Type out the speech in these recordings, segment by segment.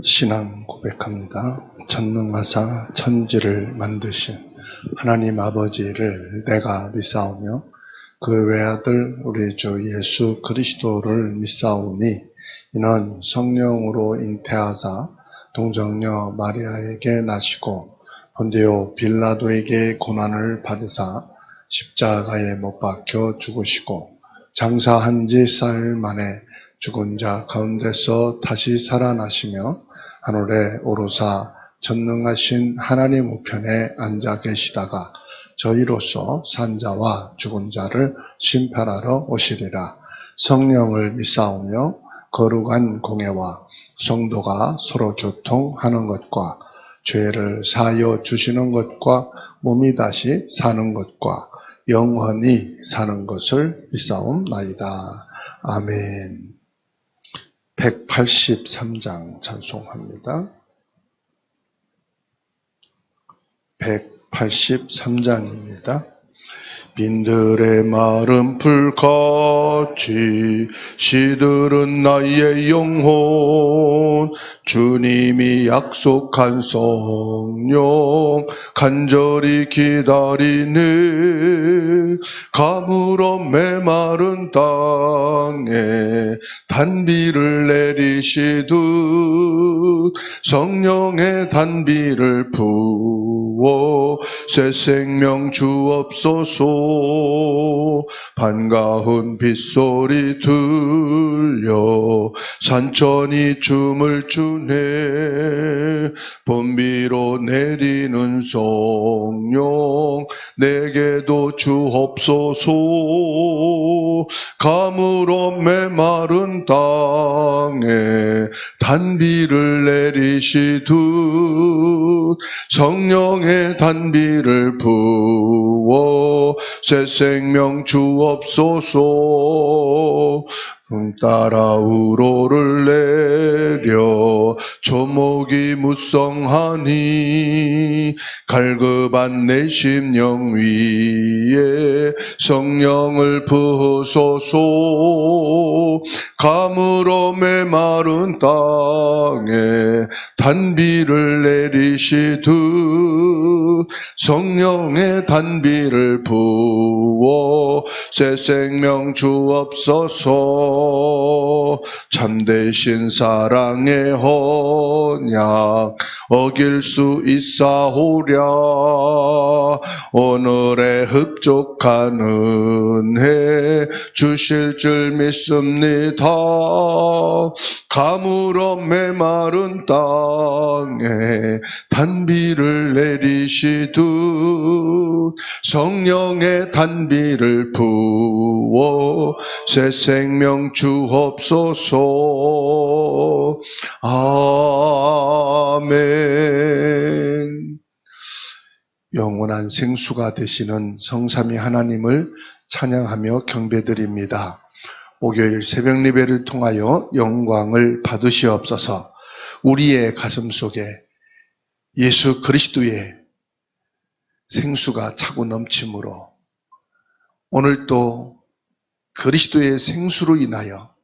신앙 고백합니다. 전능하사 천지를 만드신 하나님 아버지를 내가 믿사오며 그 외아들 우리 주 예수 그리스도를 믿사오니 이는 성령으로 잉태하사 동정녀 마리아에게 나시고 본디오 빌라도에게 고난을 받으사 십자가에 못 박혀 죽으시고 장사한 지 쌀 만에 죽은 자 가운데서 다시 살아나시며 하늘에 오르사 전능하신 하나님 우편에 앉아 계시다가 저희로서 산자와 죽은 자를 심판하러 오시리라. 성령을 믿사오며 거룩한 공예와 성도가 서로 교통하는 것과 죄를 사하여 주시는 것과 몸이 다시 사는 것과 영원히 사는 것을 믿사옵나이다. 아멘. 183장 찬송합니다. 183장입니다. 빈들의 마른 불같이 시들은 나의 영혼 주님이 약속한 성령 간절히 기다리네. 가물어 메마른 땅에 단비를 내리시듯 성령의 단비를 부어 새 생명 주옵소서. 반가운 빗소리 들려 산천이 춤을 추네. 봄비로 내리는 성령 내게도 주옵소서. 가물어 메마른 땅에 단비를 내리시듯 성령의 단비를 부어 새 생명 주옵소서. 따라 우로를 내려 조목이 무성하니 갈급한 내 심령 위에 성령을 부으소서. 가물어 메마른 땅에 단비를 내리시듯 성령의 단비를 부어 새 생명 주옵소서. 참되신 사랑의 언약 어길 수 있사오랴. 오늘의 흡족한 은혜 주실 줄 믿습니다. 가물어 메마른 땅에 단비를 내리시듯 성령의 단비를 부어 새 생명 주옵소서. 아멘. 영원한 생수가 되시는 성삼위 하나님을 찬양하며 경배드립니다. 목요일 새벽 예배를 통하여 영광을 받으시옵소서. 우리의 가슴 속에 예수 그리스도의 생수가 차고 넘침으로 오늘 또 그리스도의 생수로 인하여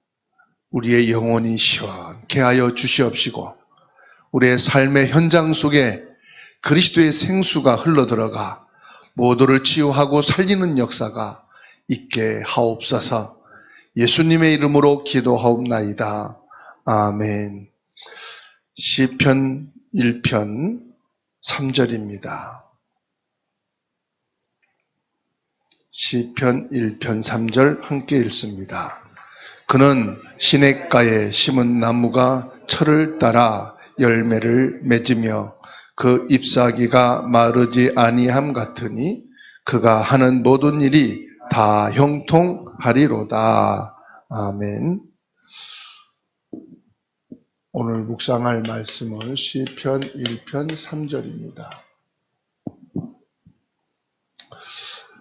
우리의 영혼이 시원케 하여 주시옵시고 우리의 삶의 현장 속에 그리스도의 생수가 흘러들어가 모두를 치유하고 살리는 역사가 있게 하옵소서. 예수님의 이름으로 기도하옵나이다. 아멘. 시편 1편 3절입니다. 시편 1편 3절 함께 읽습니다. 그는 시냇가에 심은 나무가 철을 따라 열매를 맺으며 그 잎사귀가 마르지 아니함 같으니 그가 하는 모든 일이 다 형통하리로다. 아멘. 오늘 묵상할 말씀은 시편 1편 3절입니다.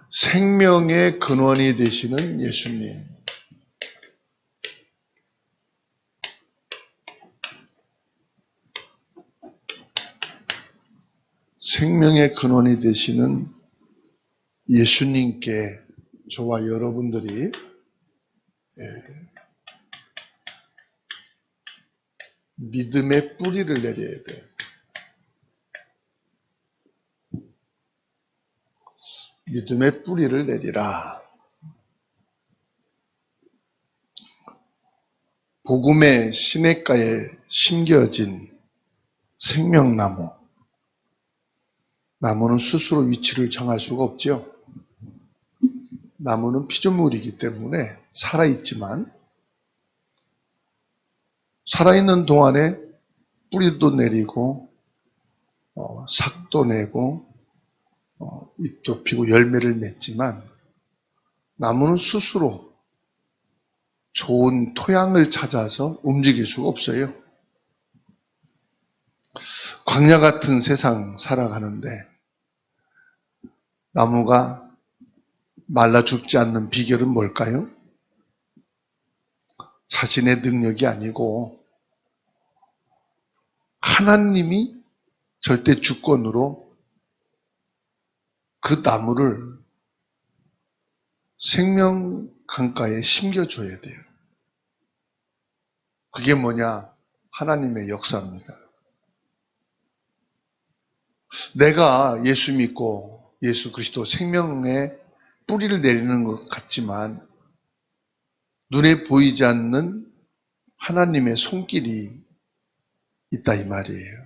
생명의 근원이 되시는 예수님. 생명의 근원이 되시는 예수님께 저와 여러분들이 믿음의 뿌리를 내려야 돼요. 믿음의 뿌리를 내리라. 복음의 시냇가에 심겨진 생명나무. 나무는 스스로 위치를 정할 수가 없죠. 나무는 피조물이기 때문에 살아있지만 살아있는 동안에 뿌리도 내리고 삭도 내고 잎도 피고 열매를 맺지만 나무는 스스로 좋은 토양을 찾아서 움직일 수가 없어요. 광야 같은 세상 살아가는데 나무가 말라 죽지 않는 비결은 뭘까요? 자신의 능력이 아니고 하나님이 절대 주권으로 그 나무를 생명 강가에 심겨줘야 돼요. 그게 뭐냐? 하나님의 역사입니다. 내가 예수 믿고 예수 그리스도 생명의 뿌리를 내리는 것 같지만 눈에 보이지 않는 하나님의 손길이 있다 이 말이에요.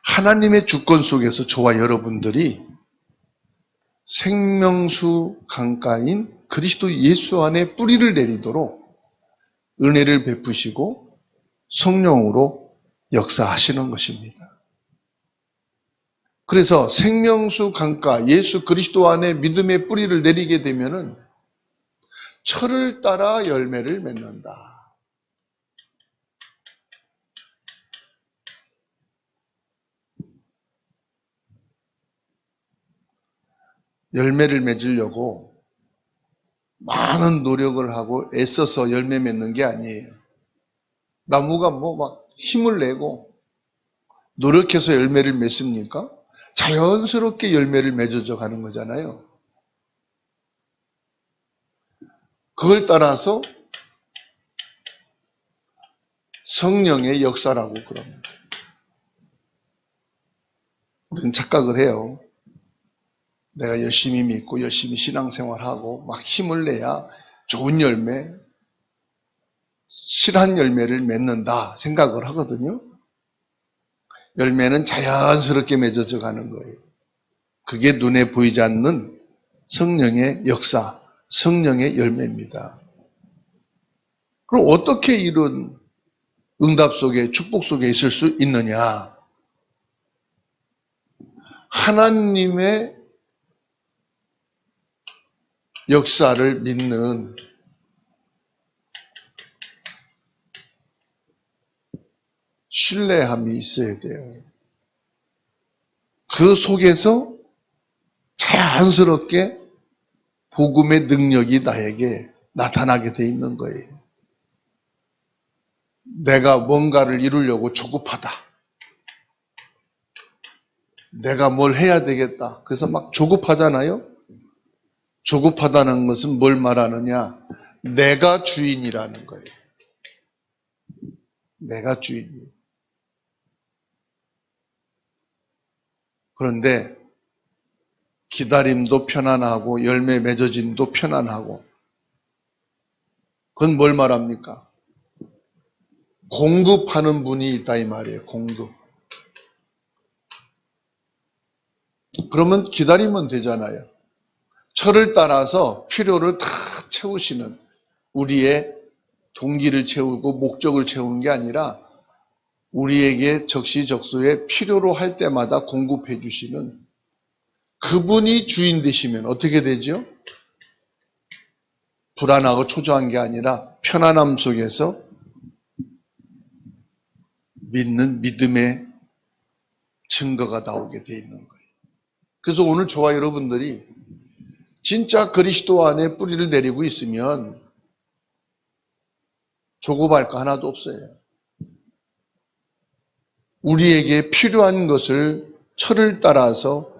하나님의 주권 속에서 저와 여러분들이 생명수 강가인 그리스도 예수 안에 뿌리를 내리도록 은혜를 베푸시고 성령으로 역사하시는 것입니다. 그래서 생명수 강가 예수 그리스도 안에 믿음의 뿌리를 내리게 되면은 철을 따라 열매를 맺는다. 열매를 맺으려고 많은 노력을 하고 애써서 열매 맺는 게 아니에요. 나무가 막 힘을 내고 노력해서 열매를 맺습니까? 자연스럽게 열매를 맺어져 가는 거잖아요. 그걸 따라서 성령의 역사라고 그럽니다. 우리는 착각을 해요. 내가 열심히 믿고 열심히 신앙생활하고 막 힘을 내야 좋은 열매, 실한 열매를 맺는다 생각을 하거든요. 열매는 자연스럽게 맺어져 가는 거예요. 그게 눈에 보이지 않는 성령의 역사, 성령의 열매입니다. 그럼 어떻게 이런 응답 속에, 축복 속에 있을 수 있느냐? 하나님의 역사를 믿는 신뢰함이 있어야 돼요. 그 속에서 자연스럽게 복음의 능력이 나에게 나타나게 돼 있는 거예요. 내가 뭔가를 이루려고 조급하다. 내가 뭘 해야 되겠다. 그래서 막 조급하잖아요. 조급하다는 것은 뭘 말하느냐? 내가 주인이라는 거예요. 내가 주인이에요. 그런데 기다림도 편안하고 열매 맺어짐도 편안하고 그건 뭘 말합니까? 공급하는 분이 있다 이 말이에요. 공급. 그러면 기다리면 되잖아요. 철을 따라서 필요를 다 채우시는 우리의 동기를 채우고 목적을 채우는 게 아니라 우리에게 적시적소에 필요로 할 때마다 공급해 주시는 그분이 주인 되시면 어떻게 되죠? 불안하고 초조한 게 아니라 편안함 속에서 믿는 믿음의 증거가 나오게 돼 있는 거예요. 그래서 오늘 저와 여러분들이 진짜 그리스도 안에 뿌리를 내리고 있으면 조급할 거 하나도 없어요. 우리에게 필요한 것을 철을 따라서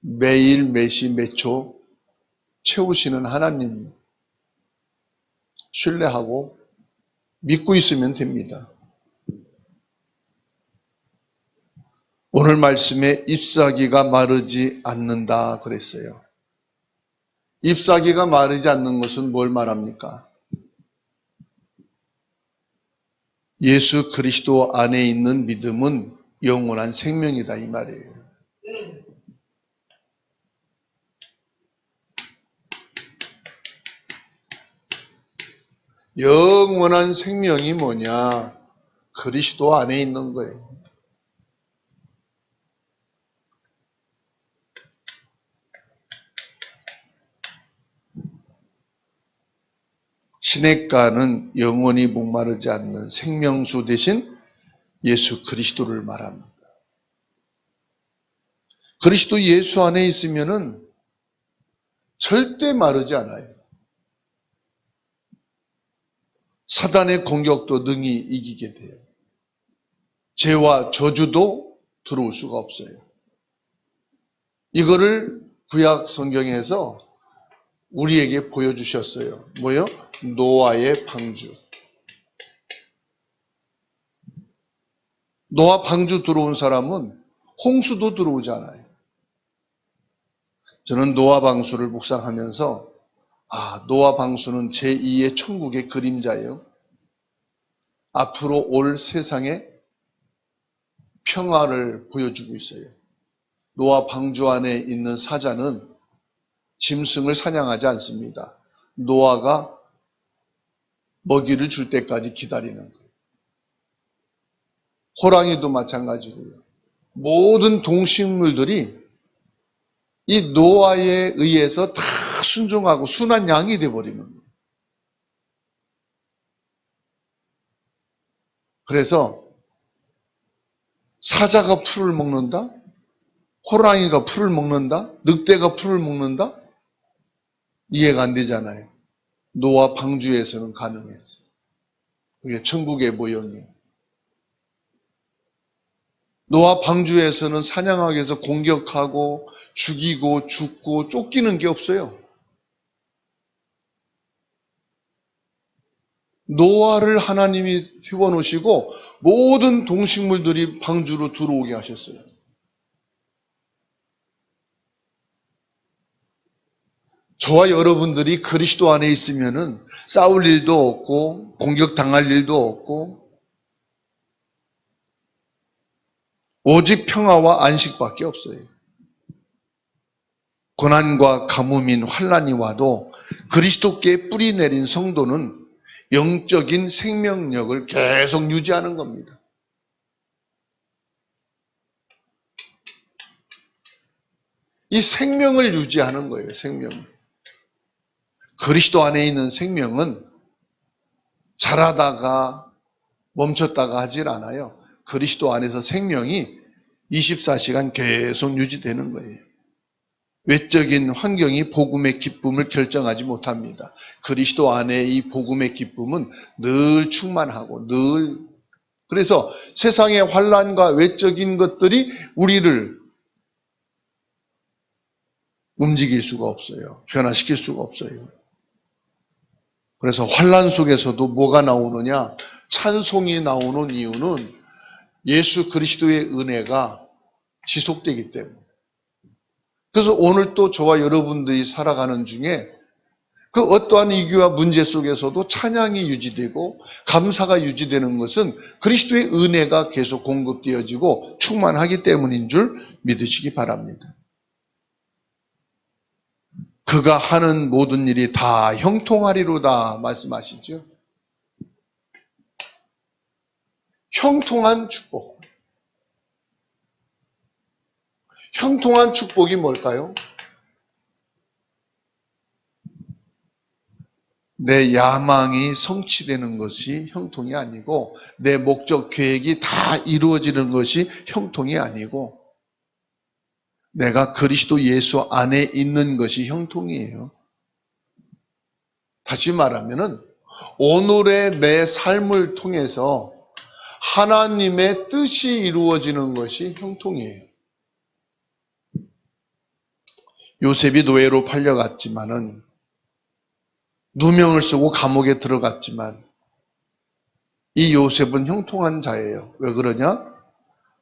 매일 매시 매초 채우시는 하나님 신뢰하고 믿고 있으면 됩니다. 오늘 말씀에 잎사귀가 마르지 않는다 그랬어요. 잎사귀가 마르지 않는 것은 뭘 말합니까? 예수 그리스도 안에 있는 믿음은 영원한 생명이다 이 말이에요. 영원한 생명이 뭐냐? 그리스도 안에 있는 거예요. 시냇가는 영원히 목마르지 않는 생명수 대신 예수 그리스도를 말합니다. 그리스도 예수 안에 있으면은 절대 마르지 않아요. 사단의 공격도 능히 이기게 돼요. 죄와 저주도 들어올 수가 없어요. 이거를 구약 성경에서 우리에게 보여주셨어요. 뭐요? 노아의 방주. 노아 방주 들어온 사람은 홍수도 들어오지 않아요. 저는 노아 방수를 묵상하면서 노아 방수는 제2의 천국의 그림자예요. 앞으로 올 세상의 평화를 보여주고 있어요. 노아 방주 안에 있는 사자는 짐승을 사냥하지 않습니다. 노아가 먹이를 줄 때까지 기다리는 거예요. 호랑이도 마찬가지고요. 모든 동식물들이 이 노아에 의해서 다 순종하고 순한 양이 되어버리는 거예요. 그래서 사자가 풀을 먹는다? 호랑이가 풀을 먹는다? 늑대가 풀을 먹는다? 이해가 안 되잖아요. 노아 방주에서는 가능했어요. 그게 천국의 모형이에요. 노아 방주에서는 사냥하기 위해서 공격하고 죽이고 죽고 쫓기는 게 없어요. 노아를 하나님이 세워놓으시고 모든 동식물들이 방주로 들어오게 하셨어요. 저와 여러분들이 그리스도 안에 있으면은 싸울 일도 없고 공격당할 일도 없고 오직 평화와 안식밖에 없어요. 고난과 가뭄인 환난이 와도 그리스도께 뿌리 내린 성도는 영적인 생명력을 계속 유지하는 겁니다. 이 생명을 유지하는 거예요. 생명을. 그리스도 안에 있는 생명은 자라다가 멈췄다가 하질 않아요. 그리스도 안에서 생명이 24시간 계속 유지되는 거예요. 외적인 환경이 복음의 기쁨을 결정하지 못합니다. 그리스도 안에 이 복음의 기쁨은 늘 충만하고 늘 그래서 세상의 환난과 외적인 것들이 우리를 움직일 수가 없어요. 변화시킬 수가 없어요. 그래서 환난 속에서도 뭐가 나오느냐? 찬송이 나오는 이유는 예수 그리스도의 은혜가 지속되기 때문에. 그래서 오늘 또 저와 여러분들이 살아가는 중에 그 어떠한 위기와 문제 속에서도 찬양이 유지되고 감사가 유지되는 것은 그리스도의 은혜가 계속 공급되어지고 충만하기 때문인 줄 믿으시기 바랍니다. 그가 하는 모든 일이 다 형통하리로다 말씀하시죠. 형통한 축복. 형통한 축복이 뭘까요? 내 야망이 성취되는 것이 형통이 아니고 내 목적 계획이 다 이루어지는 것이 형통이 아니고 내가 그리스도 예수 안에 있는 것이 형통이에요. 다시 말하면은 오늘의 내 삶을 통해서 하나님의 뜻이 이루어지는 것이 형통이에요. 요셉이 노예로 팔려갔지만은 누명을 쓰고 감옥에 들어갔지만 이 요셉은 형통한 자예요. 왜 그러냐?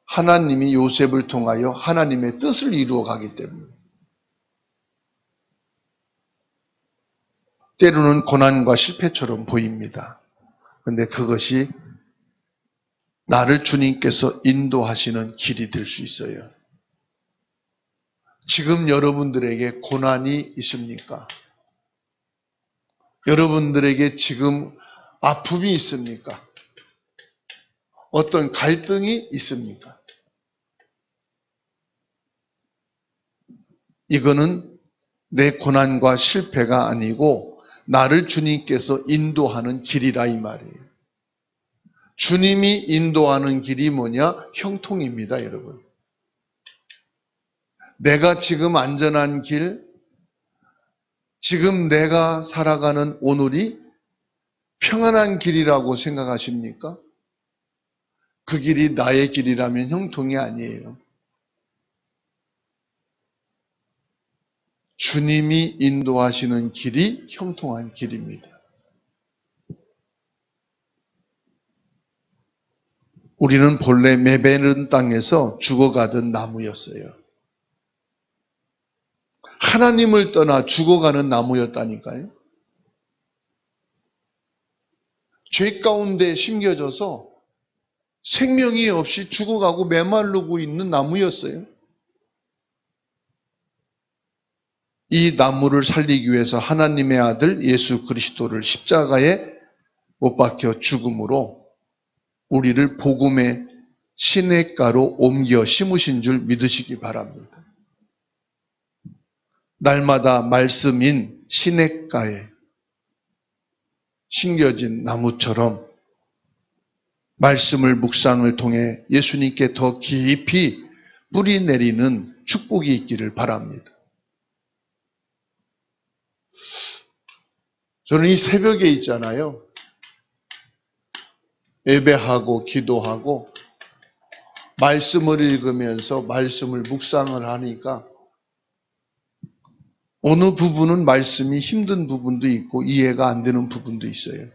하나님이 요셉을 통하여 하나님의 뜻을 이루어 가기 때문에. 때로는 고난과 실패처럼 보입니다. 그런데 그것이 나를 주님께서 인도하시는 길이 될 수 있어요. 지금 여러분들에게 고난이 있습니까? 여러분들에게 지금 아픔이 있습니까? 어떤 갈등이 있습니까? 이거는 내 고난과 실패가 아니고 나를 주님께서 인도하는 길이라 이 말이에요. 주님이 인도하는 길이 뭐냐? 형통입니다, 여러분. 내가 지금 안전한 길, 지금 내가 살아가는 오늘이 평안한 길이라고 생각하십니까? 그 길이 나의 길이라면 형통이 아니에요. 주님이 인도하시는 길이 형통한 길입니다. 우리는 본래 메베른 땅에서 죽어가던 나무였어요. 하나님을 떠나 죽어가는 나무였다니까요. 죄 가운데 심겨져서 생명이 없이 죽어가고 메마르고 있는 나무였어요. 이 나무를 살리기 위해서 하나님의 아들 예수 그리스도를 십자가에 못 박혀 죽음으로 우리를 복음의 시냇가로 옮겨 심으신 줄 믿으시기 바랍니다. 날마다 말씀인 시냇가에 심겨진 나무처럼 말씀을 묵상을 통해 예수님께 더 깊이 뿌리 내리는 축복이 있기를 바랍니다. 저는 이 새벽에 있잖아요. 예배하고 기도하고 말씀을 읽으면서 말씀을 묵상을 하니까 어느 부분은 말씀이 힘든 부분도 있고 이해가 안 되는 부분도 있어요.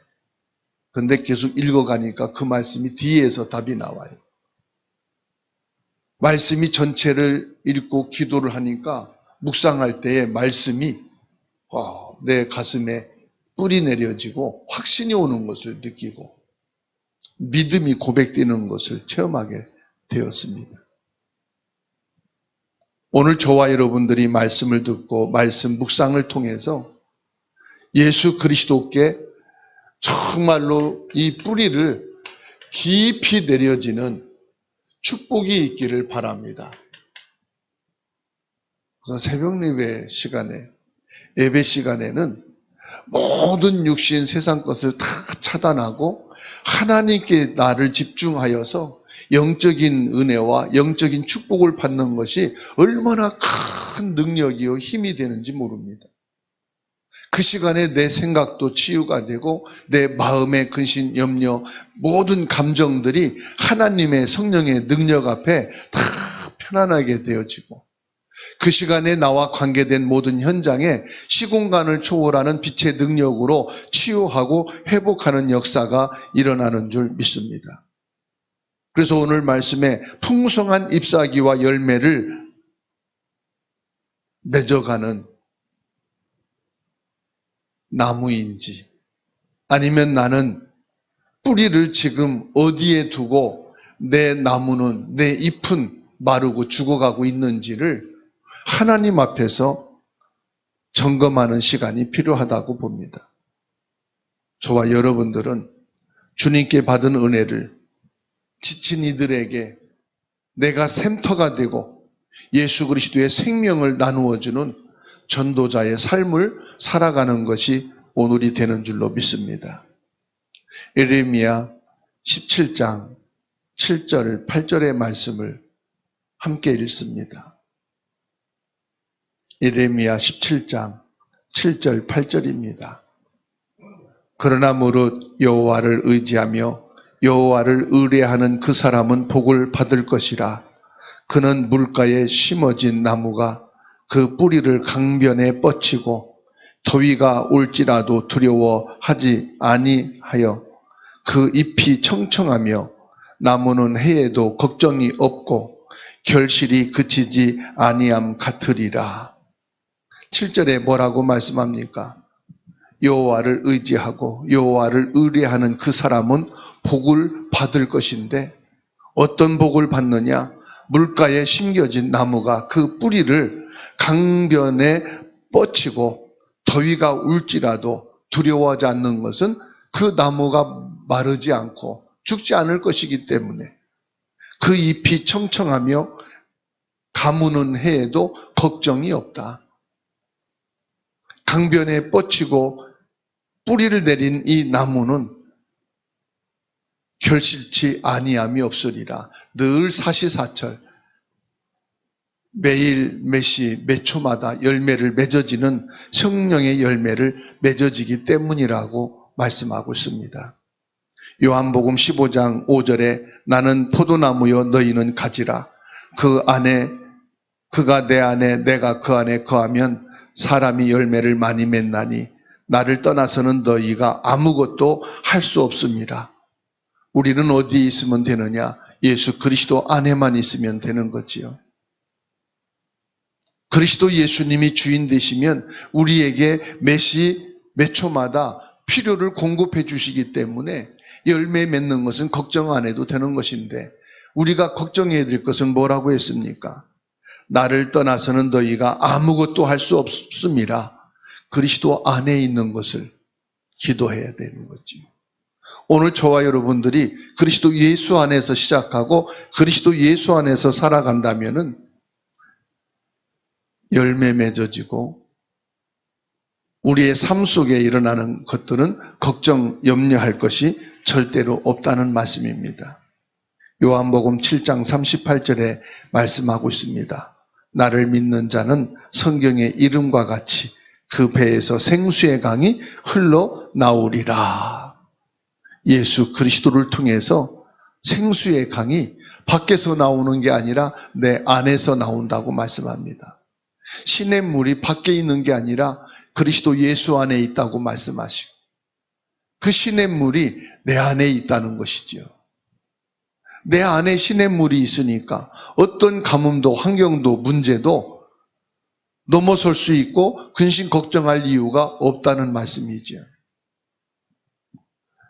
그런데 계속 읽어가니까 그 말씀이 뒤에서 답이 나와요. 말씀이 전체를 읽고 기도를 하니까 묵상할 때에 말씀이 내 가슴에 뿌리 내려지고 확신이 오는 것을 느끼고 믿음이 고백되는 것을 체험하게 되었습니다. 오늘 저와 여러분들이 말씀을 듣고 말씀 묵상을 통해서 예수 그리스도께 정말로 이 뿌리를 깊이 내려지는 축복이 있기를 바랍니다. 그래서 새벽 예배 시간에, 예배 시간에는 모든 육신 세상 것을 다 차단하고 하나님께 나를 집중하여서 영적인 은혜와 영적인 축복을 받는 것이 얼마나 큰 능력이요 힘이 되는지 모릅니다. 그 시간에 내 생각도 치유가 되고 내 마음의 근심, 염려, 모든 감정들이 하나님의 성령의 능력 앞에 다 편안하게 되어지고 그 시간에 나와 관계된 모든 현장에 시공간을 초월하는 빛의 능력으로 치유하고 회복하는 역사가 일어나는 줄 믿습니다. 그래서 오늘 말씀에 풍성한 잎사귀와 열매를 맺어가는 나무인지 아니면 나는 뿌리를 지금 어디에 두고 내 나무는, 내 잎은 마르고 죽어가고 있는지를 하나님 앞에서 점검하는 시간이 필요하다고 봅니다. 저와 여러분들은 주님께 받은 은혜를 지친 이들에게 내가 샘터가 되고 예수 그리스도의 생명을 나누어주는 전도자의 삶을 살아가는 것이 오늘이 되는 줄로 믿습니다. 예레미야 17장 7절, 8절의 말씀을 함께 읽습니다. 예레미야 17장 7절, 8절입니다. 그러나 무릇 여호와를 의지하며 여호와를 의뢰하는 그 사람은 복을 받을 것이라. 그는 물가에 심어진 나무가 그 뿌리를 강변에 뻗치고 더위가 올지라도 두려워하지 아니하여 그 잎이 청청하며 나무는 해에도 걱정이 없고 결실이 그치지 아니함 같으리라. 7절에 뭐라고 말씀합니까? 여호와를 의지하고 여호와를 의뢰하는 그 사람은 복을 받을 것인데 어떤 복을 받느냐? 물가에 심겨진 나무가 그 뿌리를 강변에 뻗치고 더위가 울지라도 두려워하지 않는 것은 그 나무가 마르지 않고 죽지 않을 것이기 때문에 그 잎이 청청하며 가무는 해에도 걱정이 없다. 강변에 뻗치고 뿌리를 내린 이 나무는 결실치 아니함이 없으리라. 늘 사시사철 매일 매시 몇 초마다 열매를 맺어지는 성령의 열매를 맺어지기 때문이라고 말씀하고 있습니다. 요한복음 15장 5절에 나는 포도나무요 너희는 가지라. 그가 내 안에 내가 그 안에 거하면 사람이 열매를 많이 맺나니 나를 떠나서는 너희가 아무것도 할 수 없습니다. 우리는 어디에 있으면 되느냐? 예수 그리스도 안에만 있으면 되는 거지요. 그리스도 예수님이 주인 되시면 우리에게 몇 초마다 필요를 공급해 주시기 때문에 열매 맺는 것은 걱정 안 해도 되는 것인데 우리가 걱정해야 될 것은 뭐라고 했습니까? 나를 떠나서는 너희가 아무것도 할 수 없습니다. 그리스도 안에 있는 것을 기도해야 되는 거지. 오늘 저와 여러분들이 그리스도 예수 안에서 시작하고 그리스도 예수 안에서 살아간다면은 열매 맺어지고 우리의 삶 속에 일어나는 것들은 걱정, 염려할 것이 절대로 없다는 말씀입니다. 요한복음 7장 38절에 말씀하고 있습니다. 나를 믿는 자는 성경의 이름과 같이 그 배에서 생수의 강이 흘러나오리라. 예수 그리스도를 통해서 생수의 강이 밖에서 나오는 게 아니라 내 안에서 나온다고 말씀합니다. 신의 물이 밖에 있는 게 아니라 그리스도 예수 안에 있다고 말씀하시고 그 신의 물이 내 안에 있다는 것이지요. 내 안에 신의 물이 있으니까 어떤 가뭄도 환경도 문제도 넘어설 수 있고 근심 걱정할 이유가 없다는 말씀이지요.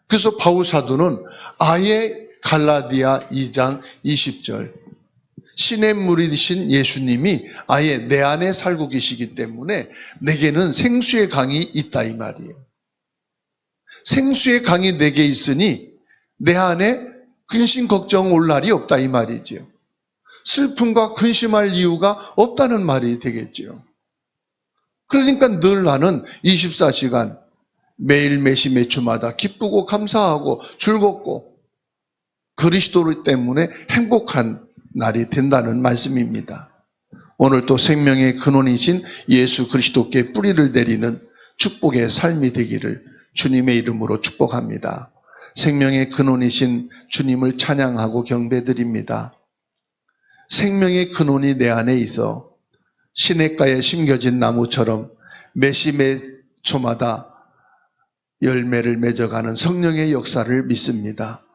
그래서 바울 사도는 아예 갈라디아 2장 20절 신의 물이신 예수님이 아예 내 안에 살고 계시기 때문에 내게는 생수의 강이 있다 이 말이에요. 생수의 강이 내게 있으니 내 안에 근심 걱정 올 날이 없다 이 말이지요. 슬픔과 근심할 이유가 없다는 말이 되겠지요. 그러니까 늘 나는 24시간 매일 매시 매초마다 기쁘고 감사하고 즐겁고 그리스도 때문에 행복한 날이 된다는 말씀입니다. 오늘 또 생명의 근원이신 예수 그리스도께 뿌리를 내리는 축복의 삶이 되기를 주님의 이름으로 축복합니다. 생명의 근원이신 주님을 찬양하고 경배드립니다. 생명의 근원이 내 안에 있어 시냇가에 심겨진 나무처럼 매시 매초마다 열매를 맺어가는 성령의 역사를 믿습니다.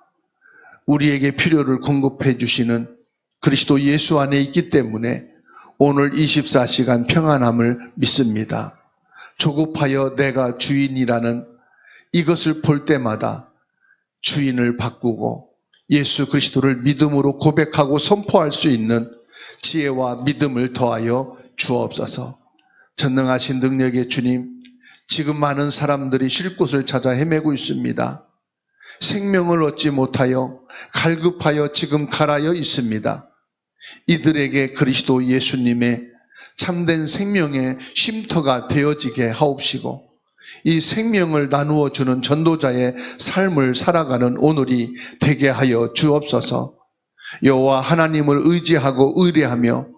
우리에게 필요를 공급해 주시는 그리스도 예수 안에 있기 때문에 오늘 24시간 평안함을 믿습니다. 조급하여 내가 주인이라는 이것을 볼 때마다 주인을 바꾸고 예수 그리스도를 믿음으로 고백하고 선포할 수 있는 지혜와 믿음을 더하여 주옵소서. 전능하신 능력의 주님, 지금 많은 사람들이 쉴 곳을 찾아 헤매고 있습니다. 생명을 얻지 못하여 갈급하여 지금 갈아여 있습니다. 이들에게 그리스도 예수님의 참된 생명의 쉼터가 되어지게 하옵시고 이 생명을 나누어 주는 전도자의 삶을 살아가는 오늘이 되게 하여 주옵소서. 여호와 하나님을 의지하고 의뢰하며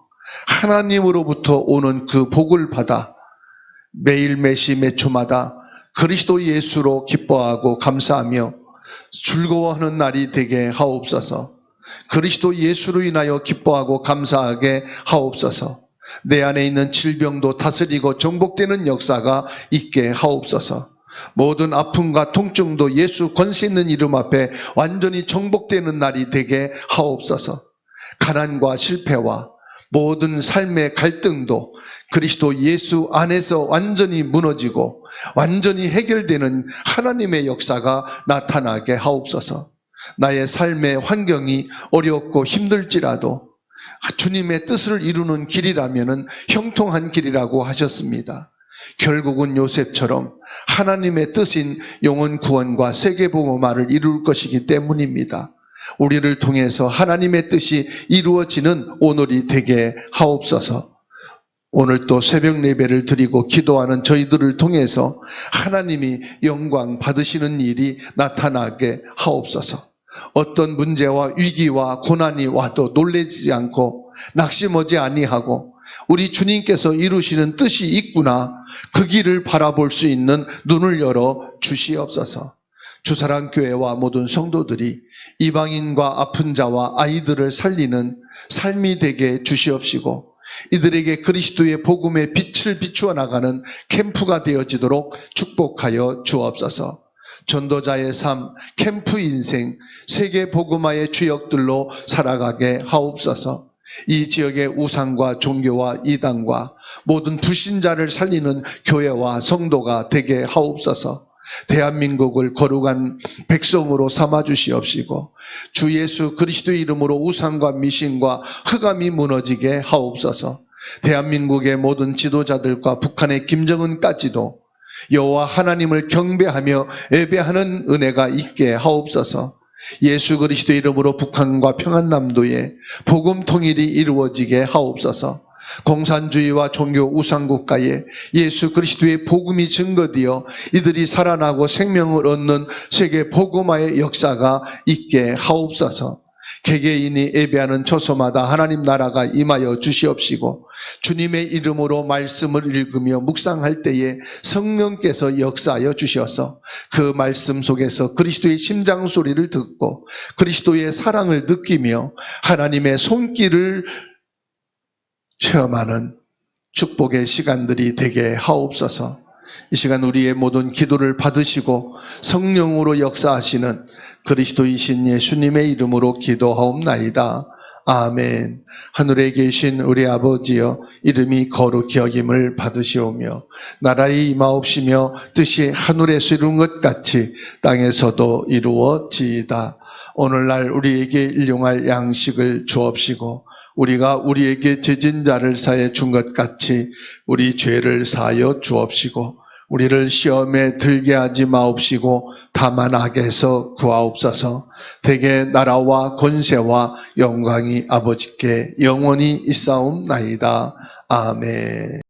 하나님으로부터 오는 그 복을 받아 매일 매시 매초마다 그리스도 예수로 기뻐하고 감사하며 즐거워하는 날이 되게 하옵소서. 그리스도 예수로 인하여 기뻐하고 감사하게 하옵소서. 내 안에 있는 질병도 다스리고 정복되는 역사가 있게 하옵소서. 모든 아픔과 통증도 예수 권세 있는 이름 앞에 완전히 정복되는 날이 되게 하옵소서. 가난과 실패와 모든 삶의 갈등도 그리스도 예수 안에서 완전히 무너지고 완전히 해결되는 하나님의 역사가 나타나게 하옵소서. 나의 삶의 환경이 어렵고 힘들지라도 주님의 뜻을 이루는 길이라면 형통한 길이라고 하셨습니다. 결국은 요셉처럼 하나님의 뜻인 영혼 구원과 세계복음화를 이룰 것이기 때문입니다. 우리를 통해서 하나님의 뜻이 이루어지는 오늘이 되게 하옵소서. 오늘 또 새벽 예배를 드리고 기도하는 저희들을 통해서 하나님이 영광 받으시는 일이 나타나게 하옵소서. 어떤 문제와 위기와 고난이 와도 놀라지 않고 낙심하지 아니하고 우리 주님께서 이루시는 뜻이 있구나, 그 길을 바라볼 수 있는 눈을 열어 주시옵소서. 주사랑교회와 모든 성도들이 이방인과 아픈 자와 아이들을 살리는 삶이 되게 주시옵시고 이들에게 그리스도의 복음의 빛을 비추어 나가는 캠프가 되어지도록 축복하여 주옵소서. 전도자의 삶, 캠프 인생, 세계 복음화의 주역들로 살아가게 하옵소서. 이 지역의 우상과 종교와 이단과 모든 불신자를 살리는 교회와 성도가 되게 하옵소서. 대한민국을 거룩한 백성으로 삼아 주시옵시고 주 예수 그리스도의 이름으로 우상과 미신과 흑암이 무너지게 하옵소서. 대한민국의 모든 지도자들과 북한의 김정은까지도 여호와 하나님을 경배하며 예배하는 은혜가 있게 하옵소서. 예수 그리스도의 이름으로 북한과 평안남도에 복음 통일이 이루어지게 하옵소서. 공산주의와 종교 우상국가에 예수 그리스도의 복음이 증거되어 이들이 살아나고 생명을 얻는 세계 복음화의 역사가 있게 하옵소서. 개개인이 예배하는 처소마다 하나님 나라가 임하여 주시옵시고 주님의 이름으로 말씀을 읽으며 묵상할 때에 성령께서 역사하여 주셔서 그 말씀 속에서 그리스도의 심장 소리를 듣고 그리스도의 사랑을 느끼며 하나님의 손길을 체험하는 축복의 시간들이 되게 하옵소서. 이 시간 우리의 모든 기도를 받으시고 성령으로 역사하시는 그리스도이신 예수님의 이름으로 기도하옵나이다. 아멘. 하늘에 계신 우리 아버지여, 이름이 거룩히 여김을 받으시오며 나라의 임하옵시며 뜻이 하늘에서 이룬 것 같이 땅에서도 이루어지이다. 오늘날 우리에게 일용할 양식을 주옵시고 우리가 우리에게 죄진 자를 사해 준 것 같이 우리 죄를 사하여 주옵시고 우리를 시험에 들게 하지 마옵시고 다만 악에서 구하옵소서. 대개 나라와 권세와 영광이 아버지께 영원히 있사옵나이다. 아멘.